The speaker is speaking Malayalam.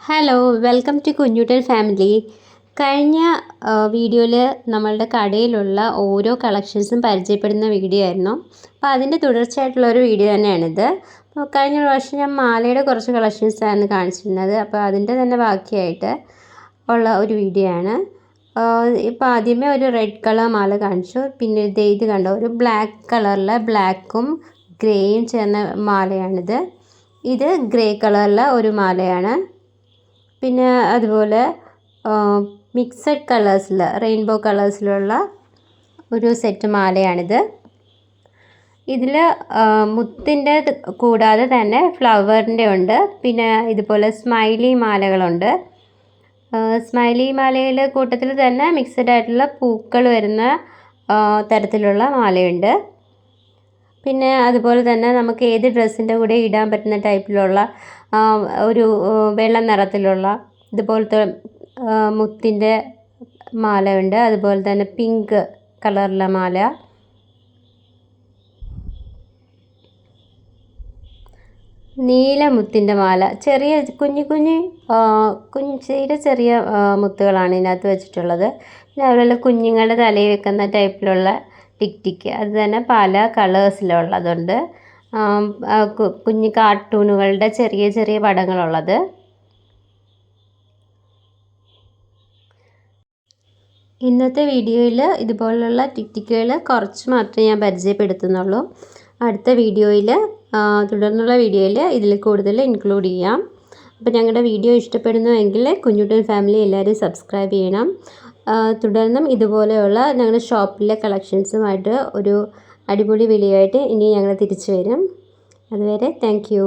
Hello, welcome to Kunjuttan family. കഴിഞ്ഞ വീഡിയോയിൽ നമ്മളുടെ കടയിലുള്ള ഓരോ കളക്ഷൻസും പരിചയപ്പെടുന്ന വീഡിയോ ആയിരുന്നു. അപ്പോൾ അതിൻ്റെ തുടർച്ചയായിട്ടുള്ളൊരു വീഡിയോ തന്നെയാണിത്. അപ്പോൾ കഴിഞ്ഞ പ്രാവശ്യം ഞാൻ മാലയുടെ കുറച്ച് കളക്ഷൻസാണ് കാണിച്ചിരുന്നത്. അപ്പോൾ അതിൻ്റെ തന്നെ ബാക്കിയായിട്ട് ഉള്ള ഒരു വീഡിയോ ആണ്. ഇപ്പോൾ ആദ്യമേ ഒരു റെഡ് കളർ മാല കാണിച്ചു. പിന്നെ ഇത് കണ്ടോ, ഒരു ബ്ലാക്ക് കളറിലെ ബ്ലാക്കും ഗ്രേയും ചേർന്ന മാലയാണിത്. ഇത് ഗ്രേ കളറിലെ ഒരു മാലയാണ്. പിന്നെ അതുപോലെ മിക്സഡ് കളേഴ്സിൽ റെയിൻബോ കളേഴ്സിലുള്ള ഒരു സെറ്റ് മാലയാണിത്. ഇതിൽ മുത്തിൻ്റെ കൂടാതെ തന്നെ ഫ്ലവറിൻ്റെ ഉണ്ട്. പിന്നെ ഇതുപോലെ സ്മൈലി മാലകളുണ്ട്. സ്മൈലി മാലയിൽ കൂട്ടത്തിൽ തന്നെ മിക്സഡ് ആയിട്ടുള്ള പൂക്കൾ വരുന്ന തരത്തിലുള്ള മാലയുണ്ട്. പിന്നെ അതുപോലെ തന്നെ നമുക്ക് ഏത് ഡ്രസ്സിൻ്റെ കൂടെ ഇടാൻ പറ്റുന്ന ടൈപ്പിലുള്ള ഒരു വെള്ള നിറത്തിലുള്ള ഇതുപോലത്തെ മുത്തിൻ്റെ മാലയുണ്ട്. അതുപോലെ തന്നെ പിങ്ക് കളറിലെ മാല, നീലമുത്തിൻ്റെ മാല, ചെറിയ ചെറിയ മുത്തുകളാണ് ഇതിനകത്ത് വെച്ചിട്ടുള്ളത്. പിന്നെ അതുപോലെ കുഞ്ഞുങ്ങളുടെ തലയിൽ വെക്കുന്ന ടൈപ്പിലുള്ള ടിക്ക് അത് തന്നെ പല കളേഴ്സിലുള്ളതുണ്ട്. കുഞ്ഞു കാർട്ടൂണുകളുടെ ചെറിയ ചെറിയ പടങ്ങളുള്ളത്. ഇന്നത്തെ വീഡിയോയിൽ ഇതുപോലുള്ള ടിക്കുകൾ കുറച്ച് മാത്രമേ ഞാൻ പരിചയപ്പെടുത്തുന്നുള്ളൂ. അടുത്ത വീഡിയോയിൽ തുടർന്നുള്ള വീഡിയോയിൽ ഇതിൽ കൂടുതൽ ഇൻക്ലൂഡ് ചെയ്യാം. അപ്പോൾ ഞങ്ങളുടെ വീഡിയോ ഇഷ്ടപ്പെടുന്നുവെങ്കിൽ കുഞ്ഞുട്ടൻ ഫാമിലി എല്ലാവരും സബ്സ്ക്രൈബ് ചെയ്യണം. തുടർന്നും ഇതുപോലെയുള്ള ഞങ്ങളുടെ ഷോപ്പിലെ കളക്ഷൻസുമായിട്ട് ഒരു അടിപൊളി വീഡിയോ ആയിട്ട് ഇനി ഞങ്ങൾ തിരിച്ചു വരും. അതുവരെ താങ്ക് യു.